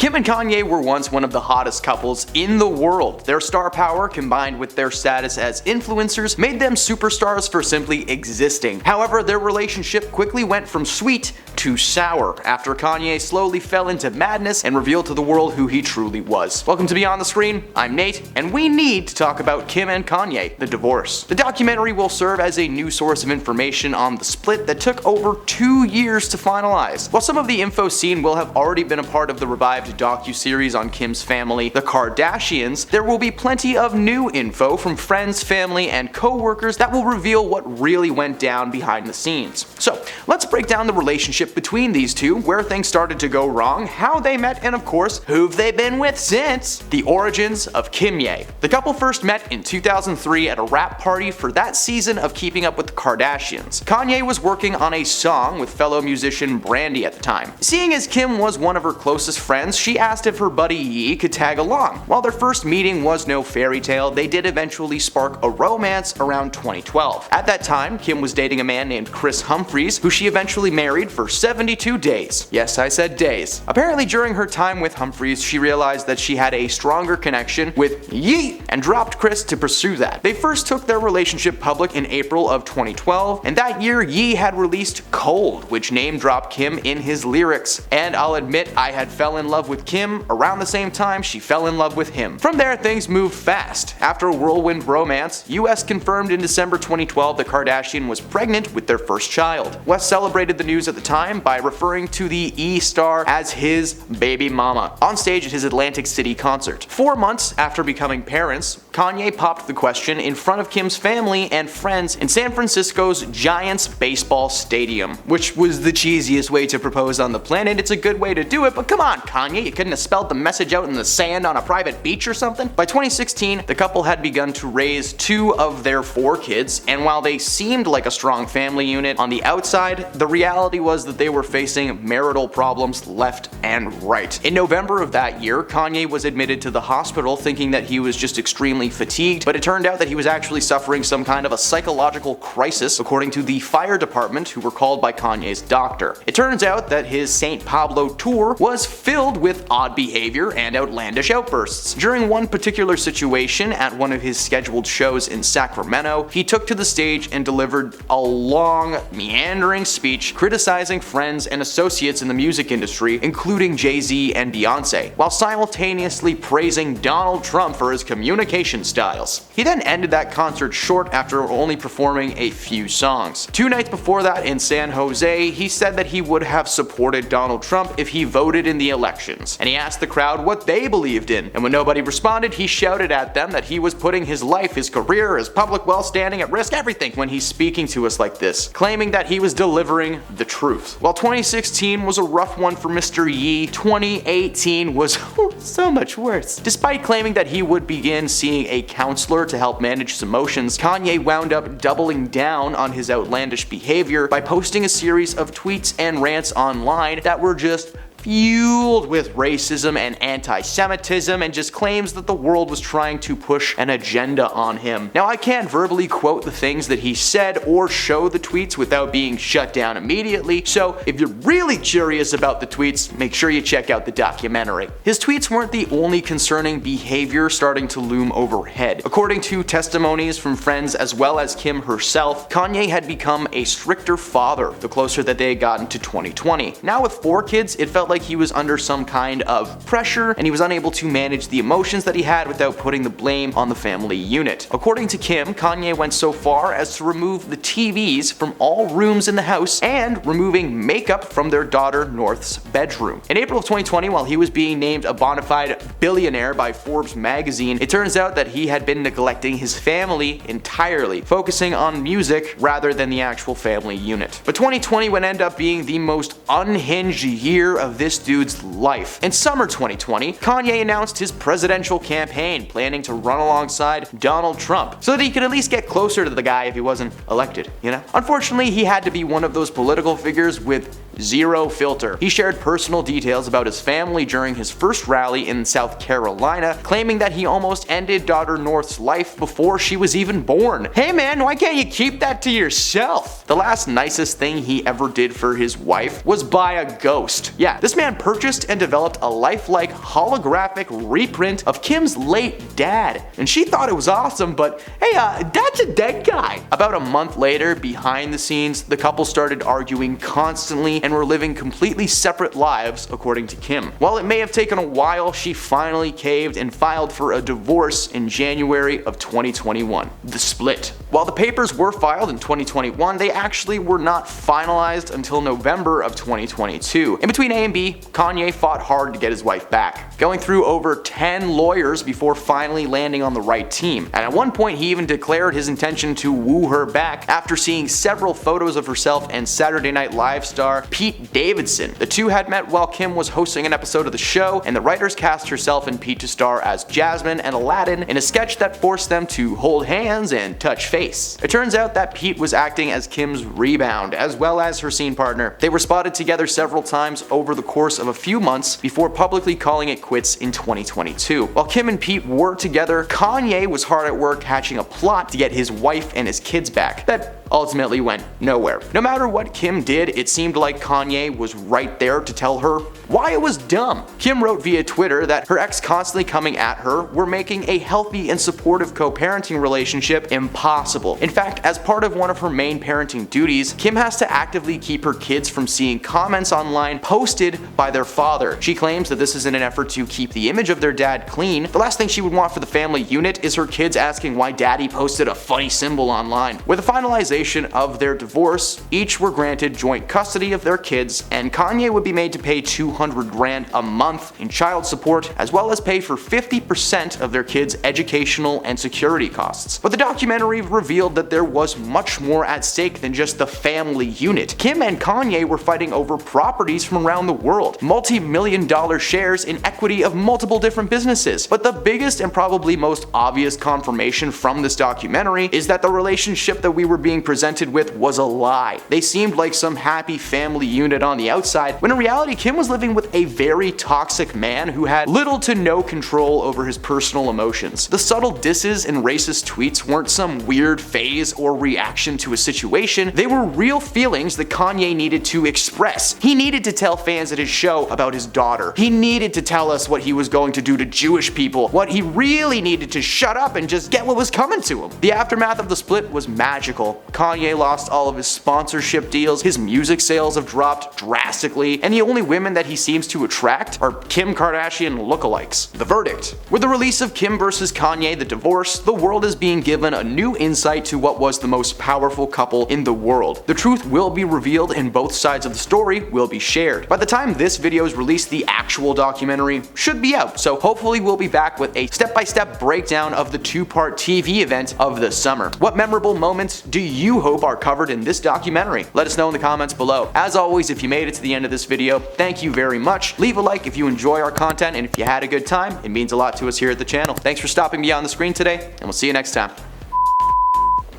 Kim and Kanye were once one of the hottest couples in the world. Their star power, combined with their status as influencers, made them superstars for simply existing. However, their relationship quickly went from sweet to sour after Kanye slowly fell into madness and revealed to the world who he truly was. Welcome to Beyond the Screen, I'm Nate, and we need to talk about Kim and Kanye, the divorce. The documentary will serve as a new source of information on the split that took over 2 years to finalize. While some of the info seen will have already been a part of the revived docu-series on Kim's family, the Kardashians, there will be plenty of new info from friends, family, and co-workers that will reveal what really went down behind the scenes. So, let's break down the relationship between these two, where things started to go wrong, how they met, and of course, who've they been with since? The origins of Kanye. The couple first met in 2003 at a rap party for that season of Keeping Up with the Kardashians. Kanye was working on a song with fellow musician Brandy at the time. Seeing as Kim was one of her closest friends, she asked if her buddy Ye could tag along. While their first meeting was no fairy tale, they did eventually spark a romance around 2012. At that time, Kim was dating a man named Kris Humphries, who she eventually married for 72 days. Yes, I said days. Apparently during her time with Humphries, she realized that she had a stronger connection with Ye and dropped Kris to pursue that. They first took their relationship public in April of 2012, and that year Ye had released Cold, which name-dropped Kim in his lyrics. And I'll admit I had fell in love with Kim around the same time she fell in love with him. From there, things moved fast. After a whirlwind romance, US confirmed in December 2012 that Kardashian was pregnant with their first child. West celebrated the news at the time by referring to the E-star as his baby mama on stage at his Atlantic City concert. 4 months after becoming parents, Kanye popped the question in front of Kim's family and friends in San Francisco's Giants baseball stadium, which was the cheesiest way to propose on the planet. It's a good way to do it, but come on, Kanye, you couldn't have spelled the message out in the sand on a private beach or something? By 2016, the couple had begun to raise 2 of their 4 kids, and while they seemed like a strong family unit on the outside, the reality was that they were facing marital problems left and right. In November of that year, Kanye was admitted to the hospital thinking that he was just extremely fatigued, but it turned out that he was actually suffering some kind of a psychological crisis, according to the fire department who were called by Kanye's doctor. It turns out that his St. Pablo tour was filled with odd behavior and outlandish outbursts. During one particular situation at one of his scheduled shows in Sacramento, he took to the stage and delivered a long, meandering speech criticizing friends and associates in the music industry, including Jay-Z and Beyonce, while simultaneously praising Donald Trump for his communication styles. He then ended that concert short after only performing a few songs. 2 nights before that in San Jose, he said that he would have supported Donald Trump if he voted in the elections, and he asked the crowd what they believed in, and when nobody responded, he shouted at them that he was putting his life, his career, his public well-standing at risk, everything, when he's speaking to us like this, claiming that he was delivering the truth. While 2016 was a rough one for Mr. Ye, 2018 was so much worse. Despite claiming that he would begin seeing a counselor to help manage his emotions, Kanye wound up doubling down on his outlandish behavior by posting a series of tweets and rants online that were just fueled with racism and anti-Semitism and just claims that the world was trying to push an agenda on him. Now, I can't verbally quote the things that he said or show the tweets without being shut down immediately, so if you're really curious about the tweets, make sure you check out the documentary. His tweets weren't the only concerning behavior starting to loom overhead. According to testimonies from friends as well as Kim herself, Kanye had become a stricter father the closer that they had gotten to 2020. Now with 4 kids, it felt like he was under some kind of pressure and he was unable to manage the emotions that he had without putting the blame on the family unit. According to Kim, Kanye went so far as to remove the TVs from all rooms in the house and removing makeup from their daughter North's bedroom. In April of 2020, while he was being named a bona fide billionaire by Forbes magazine, it turns out that he had been neglecting his family entirely, focusing on music rather than the actual family unit. But 2020 would end up being the most unhinged year of this dude's life. In summer 2020, Kanye announced his presidential campaign, planning to run alongside Donald Trump, so that he could at least get closer to the guy if he wasn't elected, you know? Unfortunately, he had to be one of those political figures with zero filter. He shared personal details about his family during his first rally in South Carolina, claiming that he almost ended daughter North's life before she was even born. Hey man, why can't you keep that to yourself? The last nicest thing he ever did for his wife was buy a ghost. Yeah, this This man purchased and developed a lifelike holographic reprint of Kim's late dad, and she thought it was awesome, but hey, that's a dead guy. About a month later, behind the scenes, the couple started arguing constantly and were living completely separate lives, according to Kim. While it may have taken a while, she finally caved and filed for a divorce in January of 2021. The split. While the papers were filed in 2021, they actually were not finalized until November of 2022. In between A and B, Kanye fought hard to get his wife back, going through over 10 lawyers before finally landing on the right team. And at one point, he even declared his intention to woo her back after seeing several photos of herself and Saturday Night Live star Pete Davidson. The two had met while Kim was hosting an episode of the show, and the writers cast herself and Pete to star as Jasmine and Aladdin in a sketch that forced them to hold hands and touch face. It turns out that Pete was acting as Kim's rebound, as well as her scene partner. They were spotted together several times over the course of a few months before publicly calling it quits in 2022. While Kim and Pete were together, Kanye was hard at work hatching a plot to get his wife and his kids back. That ultimately went nowhere. No matter what Kim did, it seemed like Kanye was right there to tell her why it was dumb. Kim wrote via Twitter that her ex constantly coming at her were making a healthy and supportive co-parenting relationship impossible. In fact, as part of one of her main parenting duties, Kim has to actively keep her kids from seeing comments online posted by their father. She claims that this is in an effort to keep the image of their dad clean. The last thing she would want for the family unit is her kids asking why daddy posted a funny symbol online. With the finalization of their divorce, each were granted joint custody of their kids, and Kanye would be made to pay $200,000 a month in child support, as well as pay for 50% of their kids' educational and security costs. But the documentary revealed that there was much more at stake than just the family unit. Kim and Kanye were fighting over properties from around the world, multi-million-dollar shares in equity of multiple different businesses. But the biggest and probably most obvious confirmation from this documentary is that the relationship that we were being presented with was a lie. They seemed like some happy family unit on the outside, when in reality Kim was living with a very toxic man who had little to no control over his personal emotions. The subtle disses and racist tweets weren't some weird phase or reaction to a situation, they were real feelings that Kanye needed to express. He needed to tell fans at his show about his daughter. He needed to tell us what he was going to do to Jewish people. What he really needed to shut up and just get what was coming to him. The aftermath of the split was magical. Kanye lost all of his sponsorship deals, his music sales have dropped drastically, and the only women that he seems to attract are Kim Kardashian lookalikes. The verdict. With the release of Kim vs. Kanye, the divorce, the world is being given a new insight to what was the most powerful couple in the world. The truth will be revealed and both sides of the story will be shared. By the time this video is released, the actual documentary should be out, so hopefully we'll be back with a step-by-step breakdown of the two-part TV event of the summer. What memorable moments do you hope are covered in this documentary? Let us know in the comments below. As always, if you made it to the end of this video, thank you very much. Leave a like if you enjoy our content, and if you had a good time, it means a lot to us here at the channel. Thanks for stopping beyond the screen today, and we'll see you next time.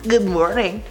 Good morning.